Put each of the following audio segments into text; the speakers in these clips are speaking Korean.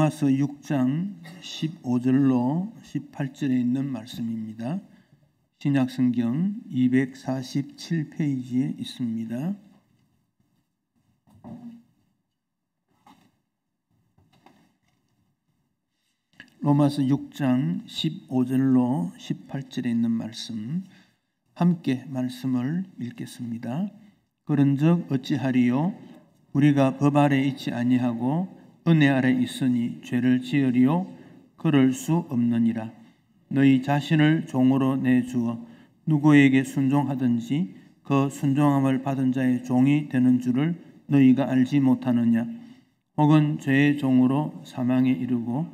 로마서 6장 15절로 18절에 있는 말씀입니다. 신약성경 247페이지에 있습니다. 로마서 6장 15절로 18절에 있는 말씀, 함께 말씀을 읽겠습니다. 그런즉 어찌하리요? 우리가 법 아래 있지 아니하고 은혜 아래 있으니 죄를 지으리요? 그럴 수 없느니라. 너희 자신을 종으로 내주어 누구에게 순종하든지 그 순종함을 받은 자의 종이 되는 줄을 너희가 알지 못하느냐? 혹은 죄의 종으로 사망에 이르고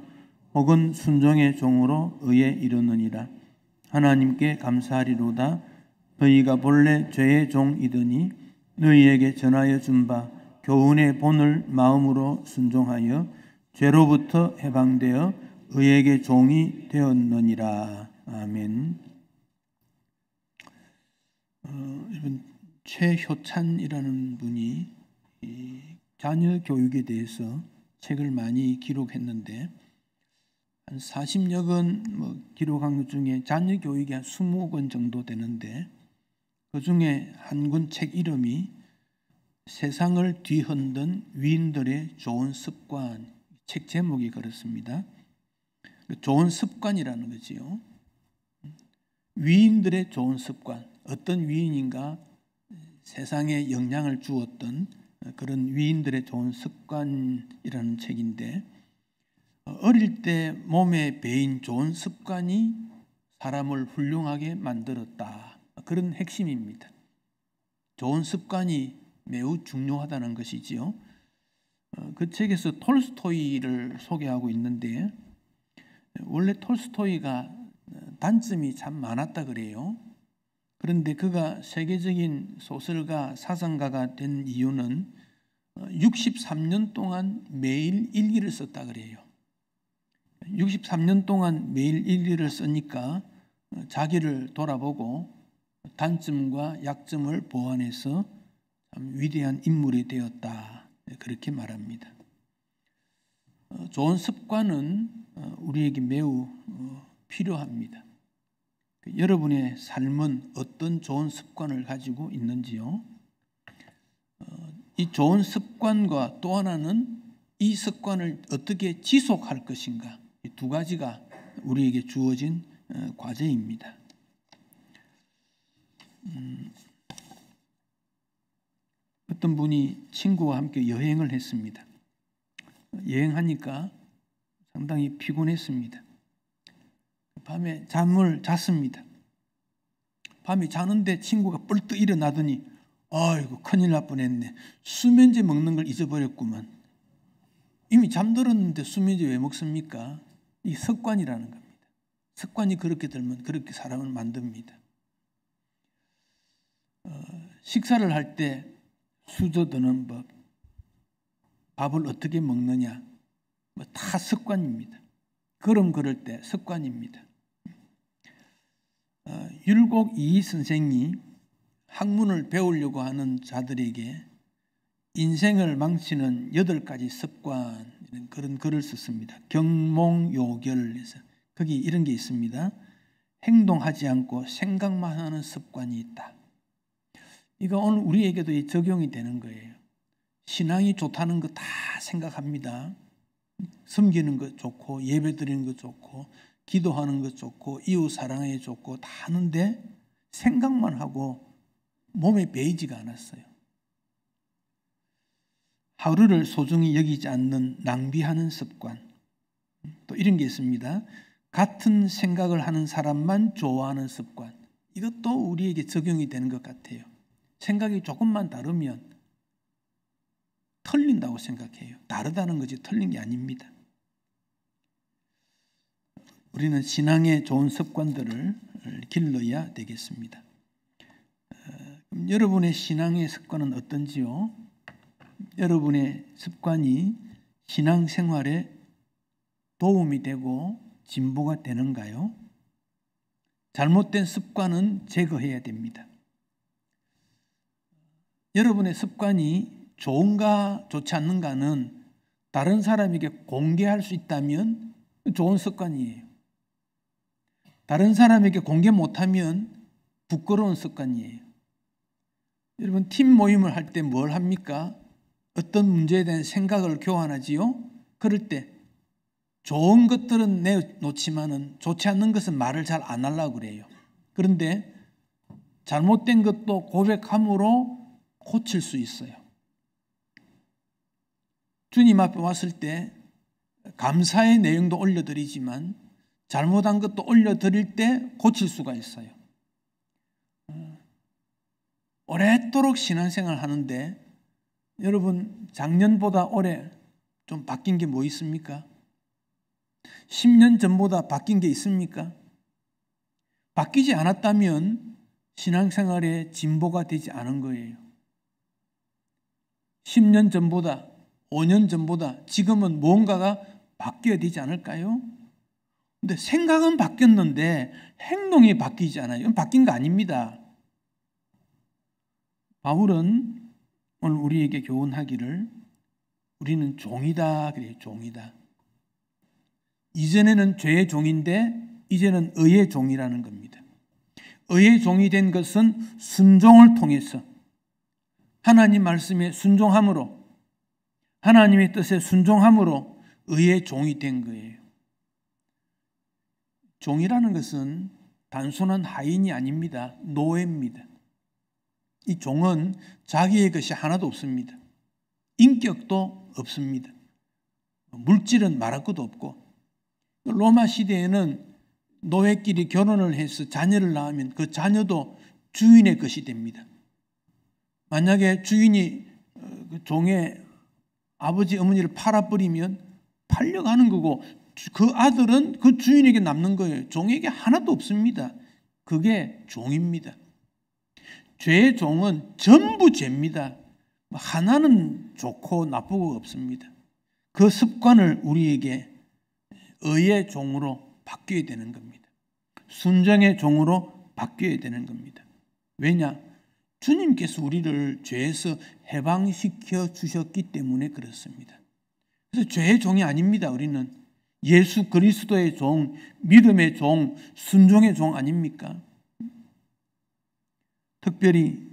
혹은 순종의 종으로 의에 이르느니라. 하나님께 감사하리로다. 너희가 본래 죄의 종이더니 너희에게 전하여 준 바 교훈의 본을 마음으로 순종하여 죄로부터 해방되어 의에게 종이 되었느니라. 아멘. 최효찬이라는 분이 자녀 교육에 대해서 책을 많이 기록했는데 한 40여 권 기록한 것 중에 자녀 교육이 한 20권 정도 되는데 그 중에 한 권 책 이름이 세상을 뒤흔든 위인들의 좋은 습관, 책 제목이 그렇습니다. 좋은 습관이라는 거지요. 위인들의 좋은 습관, 어떤 위인인가 세상에 영향을 주었던 그런 위인들의 좋은 습관이라는 책인데, 어릴 때 몸에 배인 좋은 습관이 사람을 훌륭하게 만들었다. 그런 핵심입니다. 좋은 습관이 매우 중요하다는 것이지요. 그 책에서 톨스토이를 소개하고 있는데, 원래 톨스토이가 단점이 참 많았다 그래요. 그런데 그가 세계적인 소설가, 사상가가 된 이유는 63년 동안 매일 일기를 썼다 그래요. 63년 동안 매일 일기를 쓰니까 자기를 돌아보고 단점과 약점을 보완해서 참 위대한 인물이 되었다. 그렇게 말합니다. 좋은 습관은 우리에게 매우 필요합니다. 여러분의 삶은 어떤 좋은 습관을 가지고 있는지요? 이 좋은 습관과 또 하나는 이 습관을 어떻게 지속할 것인가, 이 두 가지가 우리에게 주어진 과제입니다. 어떤 분이 친구와 함께 여행을 했습니다. 여행하니까 상당히 피곤했습니다. 밤에 잠을 잤습니다. 밤에 자는데 친구가 뻘떡 일어나더니 아이고 큰일 날 뻔했네. 수면제 먹는 걸 잊어버렸구만. 이미 잠들었는데 수면제 왜 먹습니까? 이 습관이라는 겁니다. 습관이 그렇게 들면 그렇게 사람을 만듭니다. 식사를 할 때 수저 드는 법, 밥을 어떻게 먹느냐, 다 습관입니다. 걸음 걸을 때 습관입니다. 율곡 이이 선생이 학문을 배우려고 하는 자들에게 인생을 망치는 8가지 습관, 그런 글을 썼습니다. 경몽요결에서 거기 이런 게 있습니다. 행동하지 않고 생각만 하는 습관이 있다. 이거 오늘 우리에게도 적용이 되는 거예요. 신앙이 좋다는 거 다 생각합니다. 섬기는 것 좋고, 예배 드리는 것 좋고, 기도하는 것 좋고, 이웃 사랑해 좋고 다 하는데 생각만 하고 몸에 배이지가 않았어요. 하루를 소중히 여기지 않는 낭비하는 습관. 또 이런 게 있습니다. 같은 생각을 하는 사람만 좋아하는 습관. 이것도 우리에게 적용이 되는 것 같아요. 생각이 조금만 다르면 틀린다고 생각해요. 다르다는 거지 틀린 게 아닙니다. 우리는 신앙의 좋은 습관들을 길러야 되겠습니다. 그럼 여러분의 신앙의 습관은 어떤지요? 여러분의 습관이 신앙생활에 도움이 되고 진보가 되는가요? 잘못된 습관은 제거해야 됩니다. 여러분의 습관이 좋은가 좋지 않는가는 다른 사람에게 공개할 수 있다면 좋은 습관이에요. 다른 사람에게 공개 못하면 부끄러운 습관이에요. 여러분, 팀 모임을 할 때 뭘 합니까? 어떤 문제에 대한 생각을 교환하지요? 그럴 때 좋은 것들은 내놓지만은 좋지 않는 것은 말을 잘 안 하려고 그래요. 그런데 잘못된 것도 고백함으로 고칠 수 있어요. 주님 앞에 왔을 때 감사의 내용도 올려드리지만 잘못한 것도 올려드릴 때 고칠 수가 있어요. 오랫도록 신앙생활 하는데 여러분, 작년보다 올해 좀 바뀐 게 뭐 있습니까? 10년 전보다 바뀐 게 있습니까? 바뀌지 않았다면 신앙생활에 진보가 되지 않은 거예요. 10년 전보다, 5년 전보다 지금은 무언가가 바뀌어야 되지 않을까요? 근데 생각은 바뀌었는데 행동이 바뀌지 않아요. 이건 바뀐 거 아닙니다. 바울은 오늘 우리에게 교훈하기를 우리는 종이다 그래요. 종이다. 이전에는 죄의 종인데 이제는 의의 종이라는 겁니다. 의의 종이 된 것은 순종을 통해서 하나님 말씀에 순종함으로, 하나님의 뜻에 순종함으로 의의 종이 된 거예요. 종이라는 것은 단순한 하인이 아닙니다. 노예입니다. 이 종은 자기의 것이 하나도 없습니다. 인격도 없습니다. 물질은 말할 것도 없고, 로마 시대에는 노예끼리 결혼을 해서 자녀를 낳으면 그 자녀도 주인의 것이 됩니다. 만약에 주인이 종의 아버지 어머니를 팔아버리면 팔려가는 거고 그 아들은 그 주인에게 남는 거예요. 종에게 하나도 없습니다. 그게 종입니다. 죄의 종은 전부 죄입니다. 하나는 좋고 나쁘고 없습니다. 그 습관을 우리에게 의의 종으로 바뀌어야 되는 겁니다. 순종의 종으로 바뀌어야 되는 겁니다. 왜냐? 주님께서 우리를 죄에서 해방시켜 주셨기 때문에 그렇습니다. 그래서 죄의 종이 아닙니다. 우리는 예수 그리스도의 종, 믿음의 종, 순종의 종 아닙니까? 특별히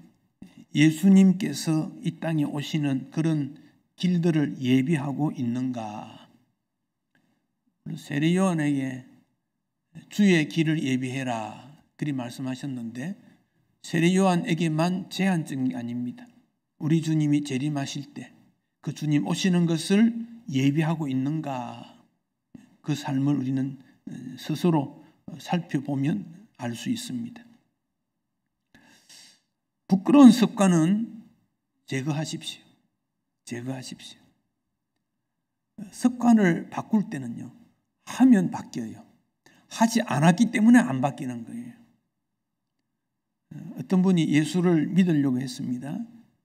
예수님께서 이 땅에 오시는 그런 길들을 예비하고 있는가? 세례 요한에게 주의 길을 예비해라 그리 말씀하셨는데 세례 요한에게만 제한적인 게 아닙니다. 우리 주님이 재림하실 때 그 주님 오시는 것을 예비하고 있는가? 그 삶을 우리는 스스로 살펴보면 알 수 있습니다. 부끄러운 습관은 제거하십시오. 제거하십시오. 습관을 바꿀 때는요, 하면 바뀌어요. 하지 않았기 때문에 안 바뀌는 거예요. 어떤 분이 예수를 믿으려고 했습니다.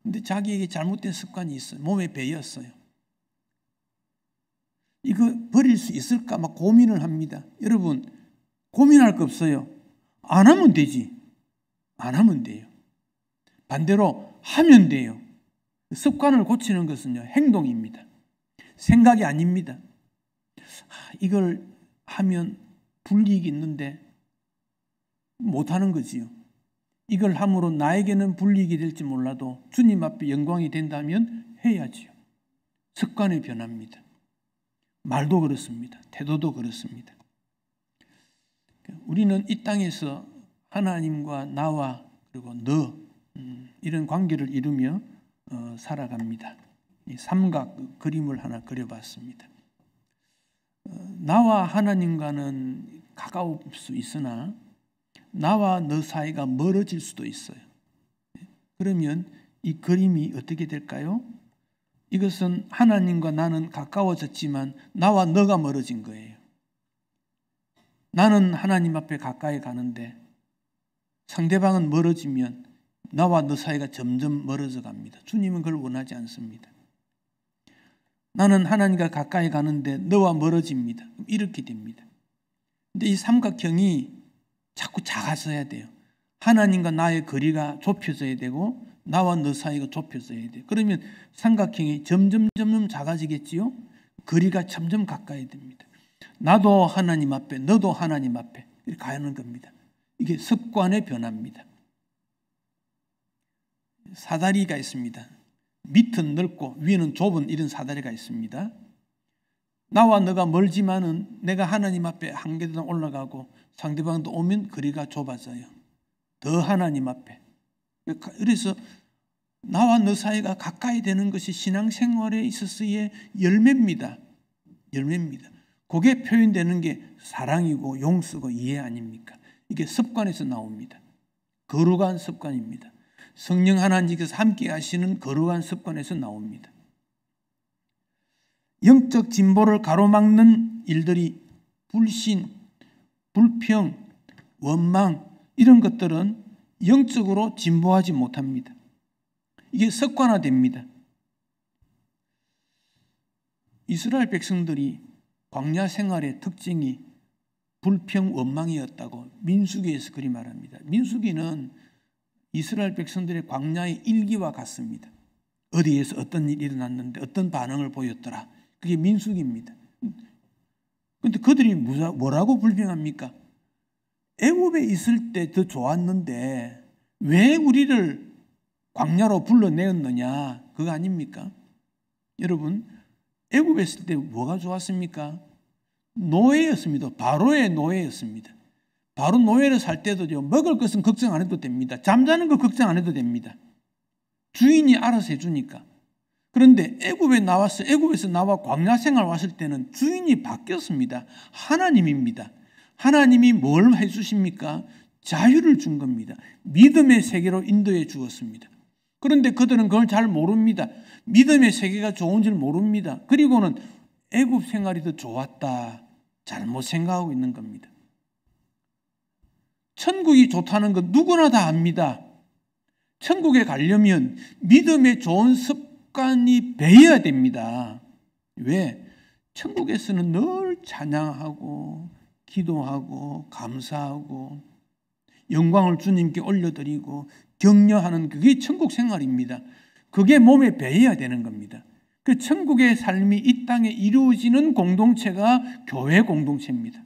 근데 자기에게 잘못된 습관이 있어요. 몸에 배였어요. 이거 버릴 수 있을까 막 고민을 합니다. 여러분, 고민할 거 없어요. 안 하면 되지. 안 하면 돼요. 반대로 하면 돼요. 습관을 고치는 것은요, 행동입니다. 생각이 아닙니다. 이걸 하면 불이익이 있는데 못하는 거지요. 이걸 함으로 나에게는 불이익이 될지 몰라도 주님 앞에 영광이 된다면 해야지요. 습관이 변합니다. 말도 그렇습니다. 태도도 그렇습니다. 우리는 이 땅에서 하나님과 나와 그리고 너 이런 관계를 이루며 살아갑니다. 이 삼각 그림을 하나 그려봤습니다. 나와 하나님과는 가까울 수 있으나 나와 너 사이가 멀어질 수도 있어요. 그러면 이 그림이 어떻게 될까요? 이것은 하나님과 나는 가까워졌지만 나와 너가 멀어진 거예요. 나는 하나님 앞에 가까이 가는데 상대방은 멀어지면 나와 너 사이가 점점 멀어져 갑니다. 주님은 그걸 원하지 않습니다. 나는 하나님과 가까이 가는데 너와 멀어집니다. 이렇게 됩니다. 근데 이 삼각형이 자꾸 작아져야 돼요. 하나님과 나의 거리가 좁혀져야 되고 나와 너 사이가 좁혀져야 돼요. 그러면 삼각형이 점점 작아지겠지요. 거리가 점점 가까이 됩니다. 나도 하나님 앞에, 너도 하나님 앞에 이렇게 가는 겁니다. 이게 습관의 변화입니다. 사다리가 있습니다. 밑은 넓고 위는 좁은 이런 사다리가 있습니다. 나와 너가 멀지만은 내가 하나님 앞에 한 계단 올라가고 상대방도 오면 거리가 좁아져요. 더 하나님 앞에. 그래서 나와 너 사이가 가까이 되는 것이 신앙생활에 있어서의 열매입니다. 열매입니다. 그게 표현되는 게 사랑이고 용서고 이해 아닙니까? 이게 습관에서 나옵니다. 거룩한 습관입니다. 성령 하나님께서 함께 하시는 거룩한 습관에서 나옵니다. 영적 진보를 가로막는 일들이 불신, 불평, 원망 이런 것들은 영적으로 진보하지 못합니다. 이게 습관화됩니다. 이스라엘 백성들이 광야 생활의 특징이 불평, 원망이었다고 민수기에서 그리 말합니다. 민수기는 이스라엘 백성들의 광야의 일기와 같습니다. 어디에서 어떤 일이 일어났는데 어떤 반응을 보였더라. 그게 민수기입니다. 그런데 그들이 뭐라고 불평합니까? 애굽에 있을 때 더 좋았는데 왜 우리를 광야로 불러내었느냐? 그거 아닙니까? 여러분, 애굽에 있을 때 뭐가 좋았습니까? 노예였습니다. 바로의 노예였습니다. 바로 노예로 살 때도요, 먹을 것은 걱정 안 해도 됩니다. 잠자는 거 걱정 안 해도 됩니다. 주인이 알아서 해주니까. 그런데 애굽에서 나와 광야 생활 왔을 때는 주인이 바뀌었습니다. 하나님입니다. 하나님이 뭘 해주십니까? 자유를 준 겁니다. 믿음의 세계로 인도해 주었습니다. 그런데 그들은 그걸 잘 모릅니다. 믿음의 세계가 좋은 줄 모릅니다. 그리고는 애굽 생활이 더 좋았다. 잘못 생각하고 있는 겁니다. 천국이 좋다는 건 누구나 다 압니다. 천국에 가려면 믿음의 좋은 습관이 배어야 됩니다. 왜? 천국에서는 늘 찬양하고 기도하고 감사하고 영광을 주님께 올려드리고 격려하는 그게 천국 생활입니다. 그게 몸에 배어야 되는 겁니다. 그 천국의 삶이 이 땅에 이루어지는 공동체가 교회 공동체입니다.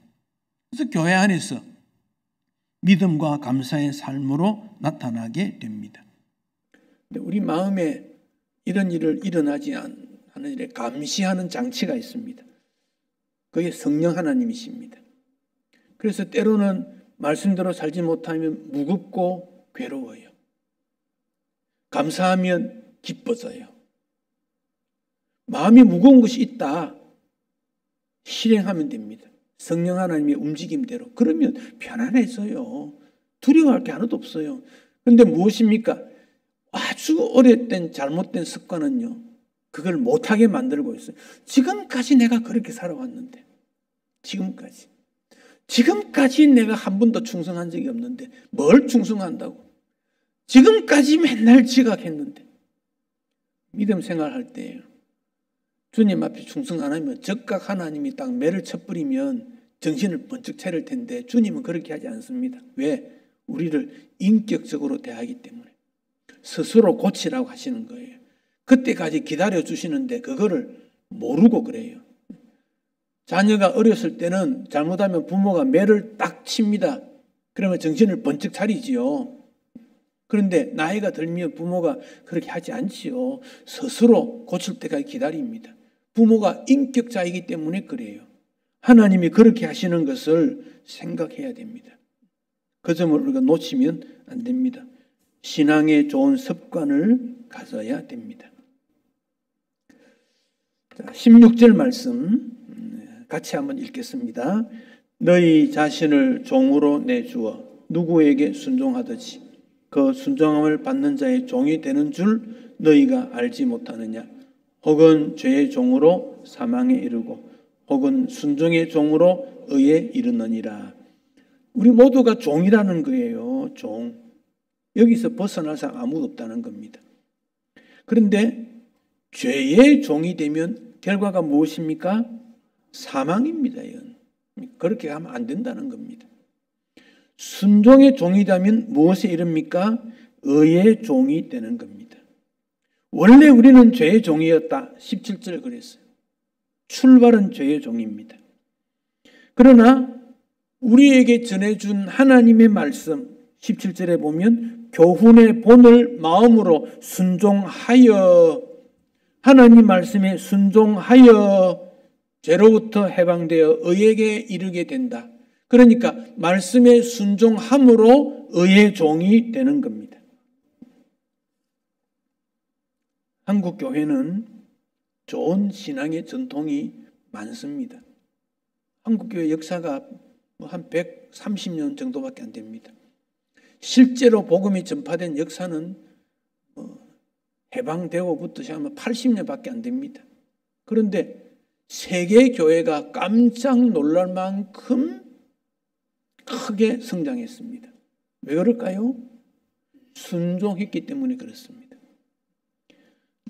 그래서 교회 안에서 믿음과 감사의 삶으로 나타나게 됩니다. 우리 마음에 이런 일을 일어나지 않는 일에 감시하는 장치가 있습니다. 그게 성령 하나님이십니다. 그래서 때로는 말씀대로 살지 못하면 무겁고 괴로워요. 감사하면 기뻐져요. 마음이 무거운 것이 있다. 실행하면 됩니다. 성령 하나님의 움직임대로. 그러면 편안해져요. 두려워할 게 하나도 없어요. 그런데 무엇입니까? 아주 오래된 잘못된 습관은요, 그걸 못하게 만들고 있어요. 지금까지 내가 그렇게 살아왔는데, 지금까지 내가 한 번도 충성한 적이 없는데 뭘 충성한다고? 지금까지 맨날 지각했는데. 믿음 생활할 때 주님 앞에 충성 안 하면 적각 하나님이 딱 매를 쳐버리면 정신을 번쩍 차릴 텐데 주님은 그렇게 하지 않습니다. 왜? 우리를 인격적으로 대하기 때문에. 스스로 고치라고 하시는 거예요. 그때까지 기다려주시는데 그거를 모르고 그래요. 자녀가 어렸을 때는 잘못하면 부모가 매를 딱 칩니다. 그러면 정신을 번쩍 차리지요. 그런데 나이가 들면 부모가 그렇게 하지 않지요. 스스로 고칠 때까지 기다립니다. 부모가 인격자이기 때문에 그래요. 하나님이 그렇게 하시는 것을 생각해야 됩니다. 그 점을 우리가 놓치면 안 됩니다. 신앙의 좋은 습관을 가져야 됩니다. 자, 16절 말씀 같이 한번 읽겠습니다. 너희 자신을 종으로 내주어 누구에게 순종하듯이 그 순종함을 받는 자의 종이 되는 줄 너희가 알지 못하느냐. 혹은 죄의 종으로 사망에 이르고 혹은 순종의 종으로 의에 이르느니라. 우리 모두가 종이라는 거예요. 종. 여기서 벗어날 사람 아무도 없다는 겁니다. 그런데 죄의 종이 되면 결과가 무엇입니까? 사망입니다. 이건. 그렇게 하면 안 된다는 겁니다. 순종의 종이 되면 무엇에 이릅니까? 의의 종이 되는 겁니다. 원래 우리는 죄의 종이었다. 17절 그랬어요. 출발은 죄의 종입니다. 그러나 우리에게 전해준 하나님의 말씀 17절에 보면 교훈의 본을 마음으로 순종하여, 하나님 말씀에 순종하여 죄로부터 해방되어 의에게 이르게 된다. 그러니까 말씀에 순종함으로 의의 종이 되는 겁니다. 한국 교회는 좋은 신앙의 전통이 많습니다. 한국 교회 역사가 한 130년 정도밖에 안 됩니다. 실제로 복음이 전파된 역사는 해방되고부터 시작하면 80년밖에 안 됩니다. 그런데 세계 교회가 깜짝 놀랄 만큼 크게 성장했습니다. 왜 그럴까요? 순종했기 때문에 그렇습니다.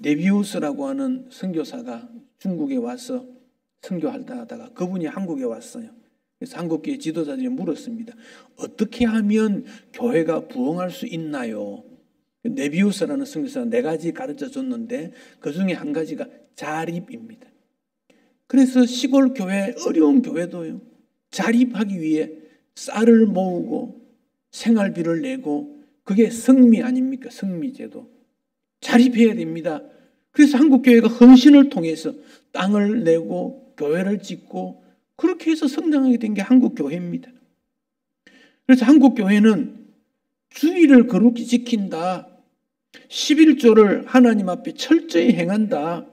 네비우스라고 하는 선교사가 중국에 와서 선교하다가 그분이 한국에 왔어요. 그래서 한국교회 지도자들이 물었습니다. 어떻게 하면 교회가 부흥할 수 있나요? 네비우스라는 선교사가 4가지 가르쳐 줬는데 그 중에 한 가지가 자립입니다. 그래서 시골 교회, 어려운 교회도요, 자립하기 위해 쌀을 모으고 생활비를 내고, 그게 성미 아닙니까? 성미제도. 자립해야 됩니다. 그래서 한국교회가 헌신을 통해서 땅을 내고 교회를 짓고 그렇게 해서 성장하게 된 게 한국교회입니다. 그래서 한국교회는 주의를 거룩히 지킨다, 11조를 하나님 앞에 철저히 행한다,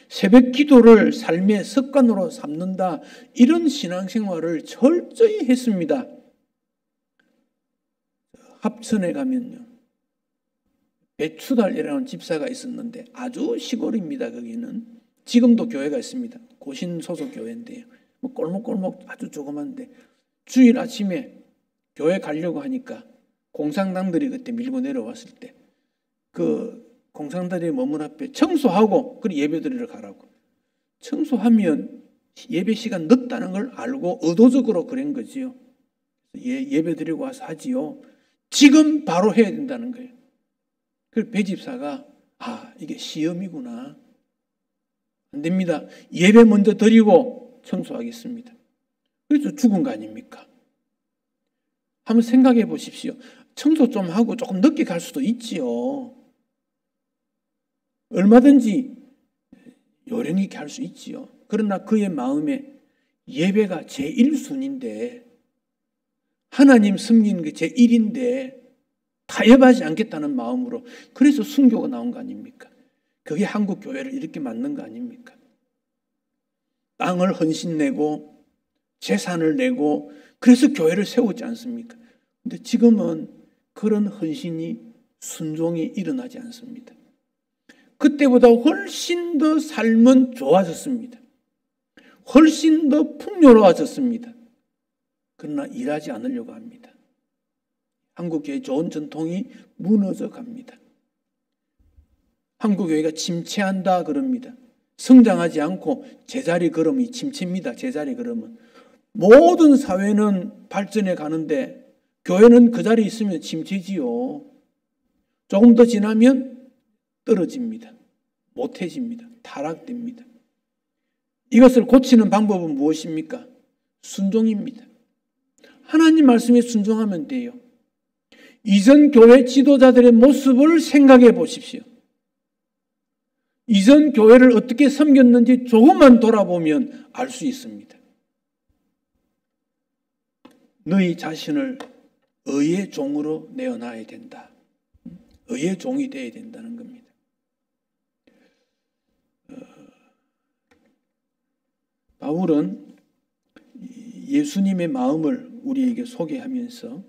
새벽 기도를 삶의 습관으로 삼는다, 이런 신앙생활을 철저히 했습니다. 합천에 가면요, 배추달이라는 집사가 있었는데 아주 시골입니다. 거기는 지금도 교회가 있습니다. 고신 소속 교회인데요, 꼴목꼴목 아주 조그만데 주일 아침에 교회 가려고 하니까 공산당들이 그때 밀고 내려왔을 때 그 공산당들이 머문 앞에 청소하고 그리고 예배드리러 가라고. 청소하면 예배 시간 늦다는 걸 알고 의도적으로 그런 거지요. 예배드리고 와서 하지요. 지금 바로 해야 된다는 거예요. 그래서 배집사가 이게 시험이구나, 안 됩니다, 예배 먼저 드리고 청소하겠습니다. 그래서 죽은 거 아닙니까? 한번 생각해 보십시오. 청소 좀 하고 조금 늦게 갈 수도 있지요. 얼마든지 요령 있게 할 수 있지요. 그러나 그의 마음에 예배가 제1순위인데, 하나님 섬기는 게 제1인데 타협하지 않겠다는 마음으로, 그래서 순교가 나온 거 아닙니까? 그게 한국 교회를 이렇게 만든 거 아닙니까? 땅을 헌신 내고 재산을 내고 그래서 교회를 세우지 않습니까? 근데 지금은 그런 헌신이, 순종이 일어나지 않습니다. 그때보다 훨씬 더 삶은 좋아졌습니다. 훨씬 더 풍요로워졌습니다. 그러나 일하지 않으려고 합니다. 한국교회의 좋은 전통이 무너져 갑니다. 한국교회가 침체한다 그럽니다. 성장하지 않고 제자리 걸음이 침체입니다. 제자리 걸음은. 모든 사회는 발전해 가는데 교회는 그 자리에 있으면 침체지요. 조금 더 지나면 떨어집니다. 못해집니다. 타락됩니다. 이것을 고치는 방법은 무엇입니까? 순종입니다. 하나님 말씀에 순종하면 돼요. 이전 교회 지도자들의 모습을 생각해 보십시오. 이전 교회를 어떻게 섬겼는지 조금만 돌아보면 알 수 있습니다. 너희 자신을 의의 종으로 내어놔야 된다. 의의 종이 되어야 된다는 겁니다. 바울은 예수님의 마음을 우리에게 소개하면서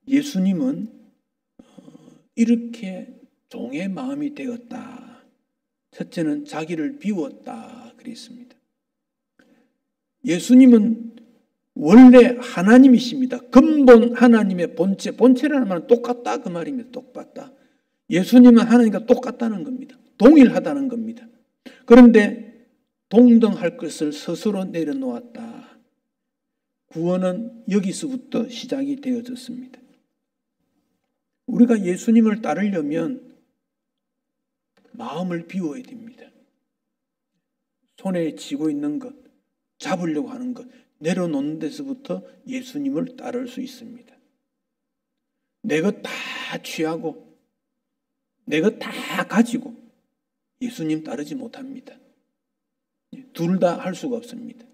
예수님은 이렇게 종의 마음이 되었다. 첫째는 자기를 비웠다 그랬습니다. 예수님은 원래 하나님이십니다. 근본 하나님의 본체, 본체라는 말은 똑같다 그 말입니다. 똑같다. 예수님은 하나님과 똑같다는 겁니다. 동일하다는 겁니다. 그런데 동등할 것을 스스로 내려놓았다. 구원은 여기서부터 시작이 되어졌습니다. 우리가 예수님을 따르려면 마음을 비워야 됩니다. 손에 쥐고 있는 것, 잡으려고 하는 것 내려놓는 데서부터 예수님을 따를 수 있습니다. 내 것 다 취하고 내 것 다 가지고 예수님 따르지 못합니다. 둘 다 할 수가 없습니다.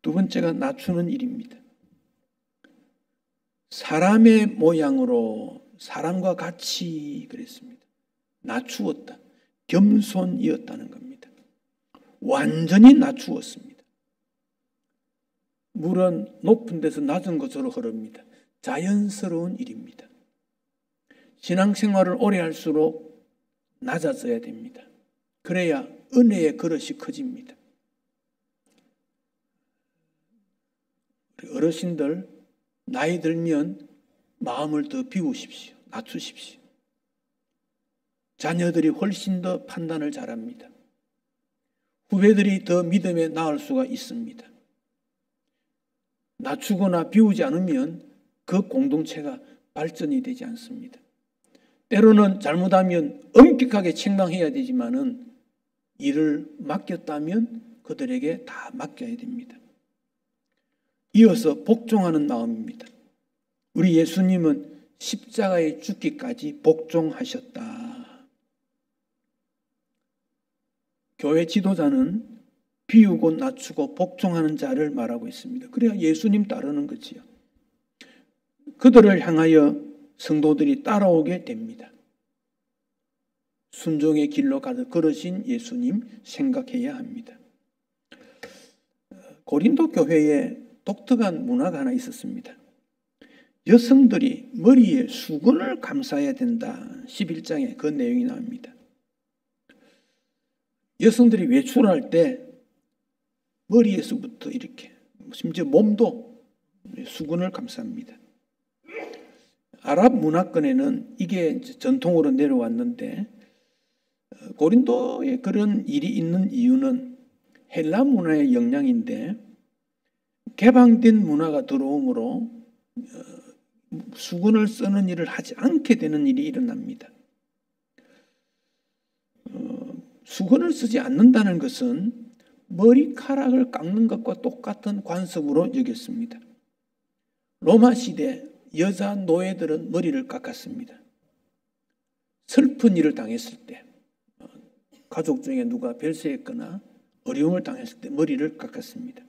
두 번째가 낮추는 일입니다. 사람의 모양으로 사람과 같이 그랬습니다. 낮추었다. 겸손이었다는 겁니다. 완전히 낮추었습니다. 물은 높은 데서 낮은 곳으로 흐릅니다. 자연스러운 일입니다. 신앙생활을 오래 할수록 낮아져야 됩니다. 그래야 은혜의 그릇이 커집니다. 어르신들 나이 들면 마음을 더 비우십시오. 낮추십시오. 자녀들이 훨씬 더 판단을 잘합니다. 후배들이 더 믿음에 나을 수가 있습니다. 낮추거나 비우지 않으면 그 공동체가 발전이 되지 않습니다. 때로는 잘못하면 엄격하게 책망해야 되지만은 일을 맡겼다면 그들에게 다 맡겨야 됩니다. 이어서 복종하는 마음입니다. 우리 예수님은 십자가에 죽기까지 복종하셨다. 교회 지도자는 비우고 낮추고 복종하는 자를 말하고 있습니다. 그래야 예수님 따르는 거지요. 그들을 향하여 성도들이 따라오게 됩니다. 순종의 길로 가득 걸으신 예수님 생각해야 합니다. 고린도 교회에 독특한 문화가 하나 있었습니다. 여성들이 머리에 수건을 감싸야 된다. 11장에 그 내용이 나옵니다. 여성들이 외출할 때 머리에서부터 이렇게 심지어 몸도 수건을 감쌉니다. 아랍 문화권에는 이게 전통으로 내려왔는데 고린도에 그런 일이 있는 이유는 헬라 문화의 영향인데 개방된 문화가 들어오므로 수건을 쓰는 일을 하지 않게 되는 일이 일어납니다. 수건을 쓰지 않는다는 것은 머리카락을 깎는 것과 똑같은 관습으로 여겼습니다. 로마 시대 여자 노예들은 머리를 깎았습니다. 슬픈 일을 당했을 때, 가족 중에 누가 별세했거나 어려움을 당했을 때 머리를 깎았습니다.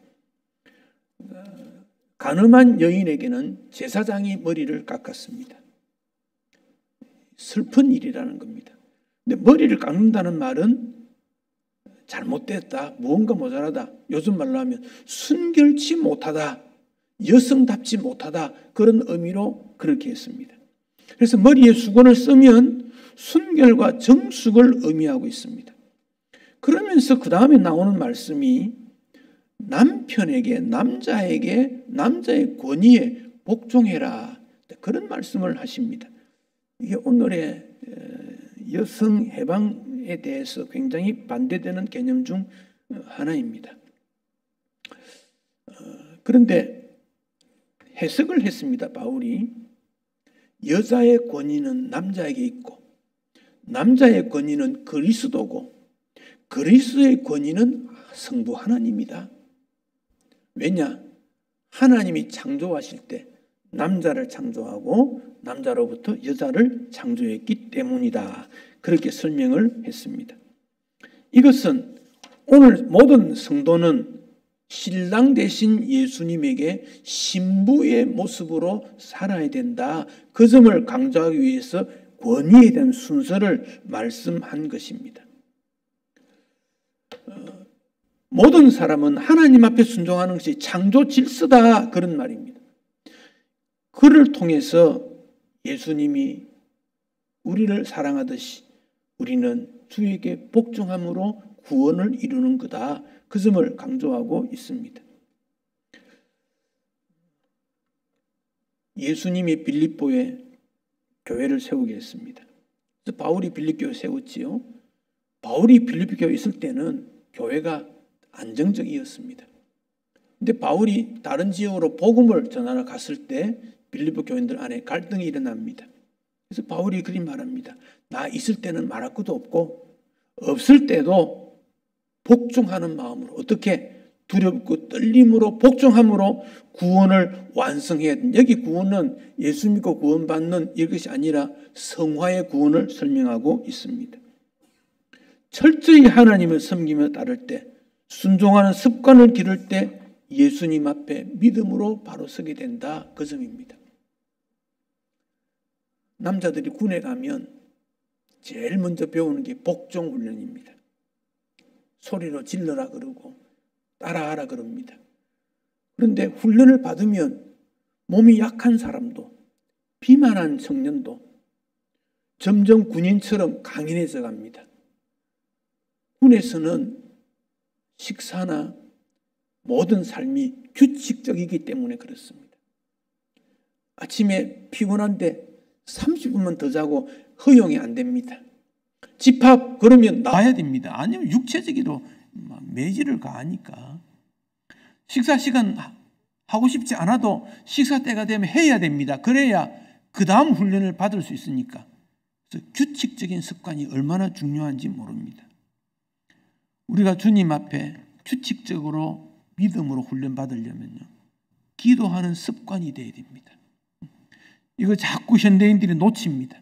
가늠한 여인에게는 제사장이 머리를 깎았습니다. 슬픈 일이라는 겁니다. 근데 머리를 깎는다는 말은 잘못됐다, 무언가 모자라다, 요즘 말로 하면 순결치 못하다, 여성답지 못하다, 그런 의미로 그렇게 했습니다. 그래서 머리에 수건을 쓰면 순결과 정숙을 의미하고 있습니다. 그러면서 그 다음에 나오는 말씀이 남편에게, 남자에게 남자의 권위에 복종해라, 그런 말씀을 하십니다. 이게 오늘의 여성 해방에 대해서 굉장히 반대되는 개념 중 하나입니다. 그런데 해석을 했습니다. 바울이 여자의 권위는 남자에게 있고 남자의 권위는 그리스도고 그리스도의 권위는 성부 하나님이다. 왜냐? 하나님이 창조하실 때 남자를 창조하고 남자로부터 여자를 창조했기 때문이다. 그렇게 설명을 했습니다. 이것은 오늘 모든 성도는 신랑 되신 예수님에게 신부의 모습으로 살아야 된다. 그 점을 강조하기 위해서 권위에 대한 순서를 말씀한 것입니다. 모든 사람은 하나님 앞에 순종하는 것이 창조 질서다, 그런 말입니다. 그를 통해서 예수님이 우리를 사랑하듯이 우리는 주에게 복종함으로 구원을 이루는 거다. 그 점을 강조하고 있습니다. 예수님이 빌립보에 교회를 세우게 했습니다. 그래서 바울이 빌립교회 세웠지요. 바울이 빌립보 교회에 있을 때는 교회가 안정적이었습니다. 근데 바울이 다른 지역으로 복음을 전하러 갔을 때 빌립보 교인들 안에 갈등이 일어납니다. 그래서 바울이 그리 말합니다. 나 있을 때는 말할 것도 없고 없을 때도 복종하는 마음으로, 어떻게 두렵고 떨림으로 복종함으로 구원을 완성해야 된다. 여기 구원은 예수 믿고 구원받는 이것이 아니라 성화의 구원을 설명하고 있습니다. 철저히 하나님을 섬기며 따를 때, 순종하는 습관을 기를 때 예수님 앞에 믿음으로 바로 서게 된다, 그 점입니다. 남자들이 군에 가면 제일 먼저 배우는 게 복종 훈련입니다. 소리로 질러라 그러고 따라하라 그럽니다. 그런데 훈련을 받으면 몸이 약한 사람도, 비만한 청년도 점점 군인처럼 강인해져 갑니다. 군에서는 식사나 모든 삶이 규칙적이기 때문에 그렇습니다. 아침에 피곤한데 30분만 더 자고 허용이 안 됩니다. 집합 그러면 나와야 됩니다. 아니면 육체적으로 매질을 가하니까 식사 시간 하고 싶지 않아도 식사 때가 되면 해야 됩니다. 그래야 그 다음 훈련을 받을 수 있으니까. 그래서 규칙적인 습관이 얼마나 중요한지 모릅니다. 우리가 주님 앞에 규칙적으로 믿음으로 훈련받으려면요, 기도하는 습관이 되어야 됩니다. 이거 자꾸 현대인들이 놓칩니다.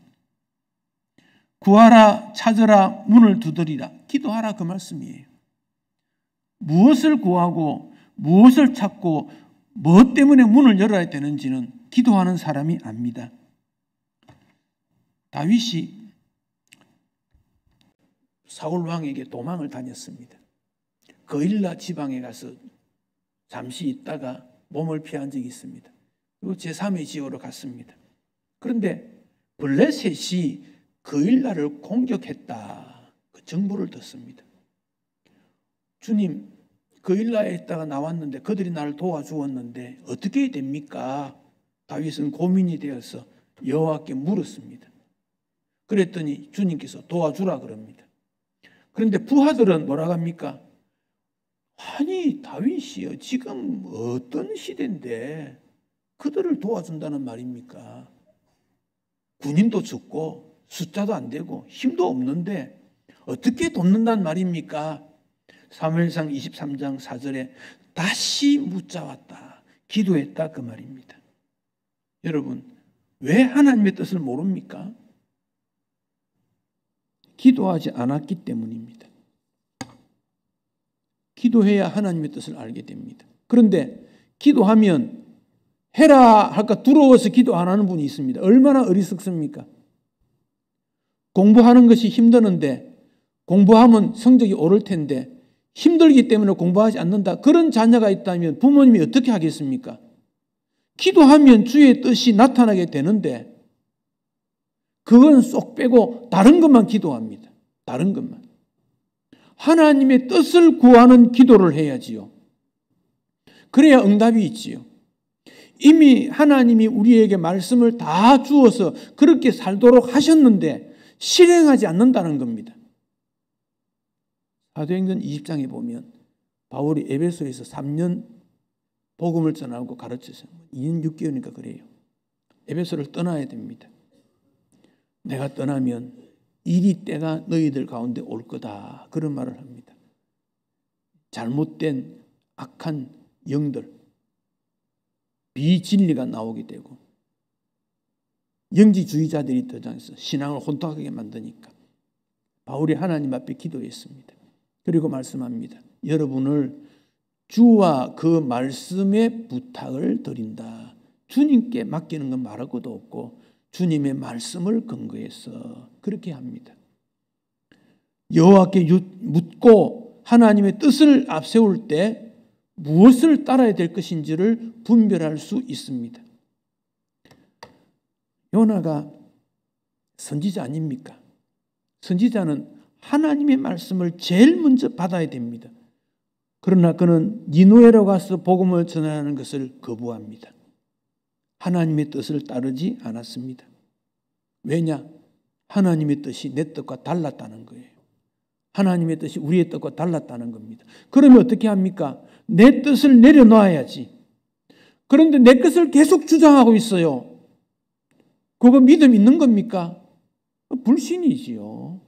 구하라, 찾으라, 문을 두드리라. 기도하라, 그 말씀이에요. 무엇을 구하고 무엇을 찾고 무엇 때문에 문을 열어야 되는지는 기도하는 사람이 압니다. 다윗이 사울 왕에게 도망을 다녔습니다. 거일라 지방에 가서 잠시 있다가 몸을 피한 적이 있습니다. 그리고 제3의 지역으로 갔습니다. 그런데 블레셋이 거일라를 공격했다, 그 정보를 듣습니다. 주님, 거일라에 있다가 나왔는데 그들이 나를 도와주었는데 어떻게 해야 됩니까? 다윗은 고민이 되어서 여호와께 물었습니다. 그랬더니 주님께서 도와주라 그럽니다. 그런데 부하들은 뭐라고 합니까? 아니 다윗이요, 지금 어떤 시대인데 그들을 도와준다는 말입니까? 군인도 적고 숫자도 안 되고 힘도 없는데 어떻게 돕는다는 말입니까? 사무엘상 23장 4절에 다시 묻자왔다, 기도했다, 그 말입니다. 여러분, 왜 하나님의 뜻을 모릅니까? 기도하지 않았기 때문입니다. 기도해야 하나님의 뜻을 알게 됩니다. 그런데 기도하면 해라 할까 두려워서 기도 안 하는 분이 있습니다. 얼마나 어리석습니까? 공부하는 것이 힘드는데, 공부하면 성적이 오를 텐데 힘들기 때문에 공부하지 않는다, 그런 자녀가 있다면 부모님이 어떻게 하겠습니까? 기도하면 주의 뜻이 나타나게 되는데 그건 쏙 빼고 다른 것만 기도합니다. 다른 것만. 하나님의 뜻을 구하는 기도를 해야지요. 그래야 응답이 있지요. 이미 하나님이 우리에게 말씀을 다 주어서 그렇게 살도록 하셨는데 실행하지 않는다는 겁니다. 사도행전 20장에 보면 바울이 에베소에서 3년 복음을 전하고 가르쳤어요. 2년 6개월이니까 그래요. 에베소를 떠나야 됩니다. 내가 떠나면 이리 때가 너희들 가운데 올 거다, 그런 말을 합니다. 잘못된 악한 영들, 비진리가 나오게 되고 영지주의자들이 등장해서 신앙을 혼탁하게 만드니까 바울이 하나님 앞에 기도했습니다. 그리고 말씀합니다. 여러분을 주와 그 말씀의 부탁을 드린다. 주님께 맡기는 건 말할 것도 없고 주님의 말씀을 근거해서 그렇게 합니다. 여호와께 묻고 하나님의 뜻을 앞세울 때 무엇을 따라야 될 것인지를 분별할 수 있습니다. 요나가 선지자 아닙니까? 선지자는 하나님의 말씀을 제일 먼저 받아야 됩니다. 그러나 그는 니느웨로 가서 복음을 전하는 것을 거부합니다. 하나님의 뜻을 따르지 않았습니다. 왜냐? 하나님의 뜻이 내 뜻과 달랐다는 거예요. 하나님의 뜻이 우리의 뜻과 달랐다는 겁니다. 그러면 어떻게 합니까? 내 뜻을 내려놔야지. 그런데 내 것을 계속 주장하고 있어요. 그거 믿음 있는 겁니까? 불신이지요.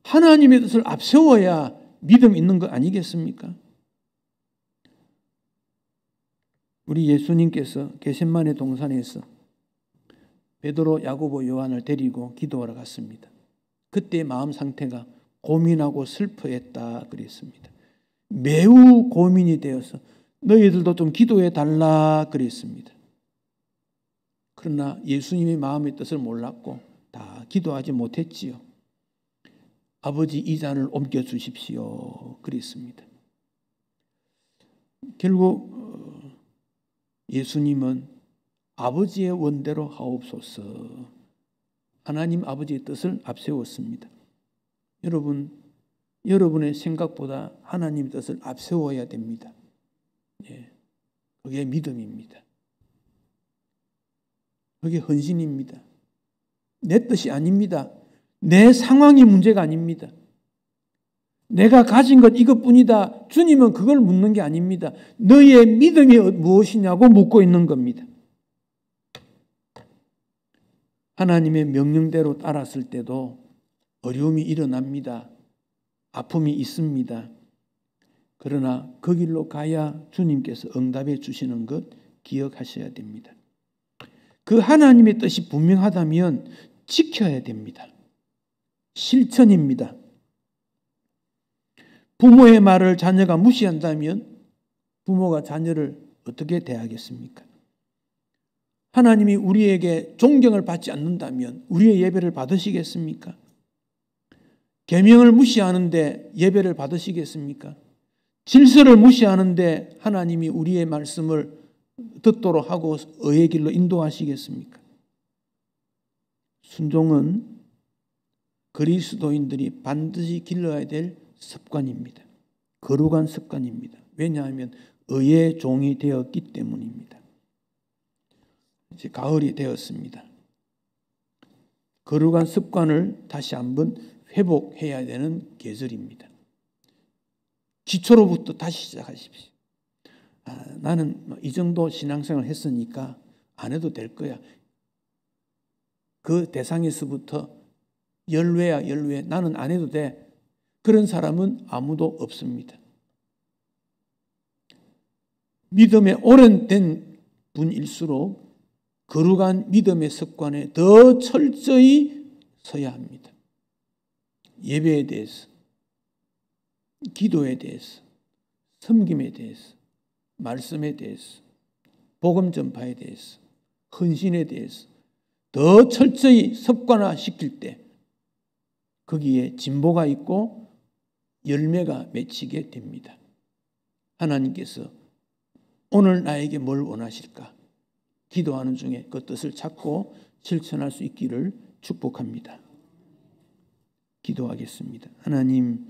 하나님의 뜻을 앞세워야 믿음 있는 거 아니겠습니까? 우리 예수님께서 겟세마네 동산에서 베드로, 야고보, 요한을 데리고 기도하러 갔습니다. 그때 마음 상태가 고민하고 슬퍼했다 그랬습니다. 매우 고민이 되어서 너희들도 좀 기도해 달라 그랬습니다. 그러나 예수님의 마음의 뜻을 몰랐고 다 기도하지 못했지요. 아버지 이 잔을 옮겨 주십시오 그랬습니다. 결국 예수님은 아버지의 원대로 하옵소서, 하나님 아버지의 뜻을 앞세웠습니다. 여러분, 여러분의 생각보다 하나님의 뜻을 앞세워야 됩니다. 예, 그게 믿음입니다. 그게 헌신입니다. 내 뜻이 아닙니다. 내 상황이 문제가 아닙니다. 내가 가진 것 이것뿐이다. 주님은 그걸 묻는 게 아닙니다. 너의 믿음이 무엇이냐고 묻고 있는 겁니다. 하나님의 명령대로 따랐을 때도 어려움이 일어납니다. 아픔이 있습니다. 그러나 그 길로 가야 주님께서 응답해 주시는 것 기억하셔야 됩니다. 그 하나님의 뜻이 분명하다면 지켜야 됩니다. 실천입니다. 부모의 말을 자녀가 무시한다면 부모가 자녀를 어떻게 대하겠습니까? 하나님이 우리에게 존경을 받지 않는다면 우리의 예배를 받으시겠습니까? 계명을 무시하는데 예배를 받으시겠습니까? 질서를 무시하는데 하나님이 우리의 말씀을 듣도록 하고 의의 길로 인도하시겠습니까? 순종은 그리스도인들이 반드시 길러야 될 습관입니다. 거룩한 습관입니다. 왜냐하면 의의 종이 되었기 때문입니다. 이제 가을이 되었습니다. 거룩한 습관을 다시 한번 회복해야 되는 계절입니다. 기초로부터 다시 시작하십시오. 나는 이 정도 신앙생활을 했으니까 안 해도 될 거야. 그 대상에서부터 열외야 열외, 나는 안 해도 돼. 그런 사람은 아무도 없습니다. 믿음에 오랜된 분일수록 거룩한 믿음의 습관에 더 철저히 서야 합니다. 예배에 대해서, 기도에 대해서, 섬김에 대해서, 말씀에 대해서, 복음 전파에 대해서, 헌신에 대해서 더 철저히 습관화시킬 때 거기에 진보가 있고 열매가 맺히게 됩니다. 하나님께서 오늘 나에게 뭘 원하실까? 기도하는 중에 그 뜻을 찾고 실천할 수 있기를 축복합니다. 기도하겠습니다. 하나님,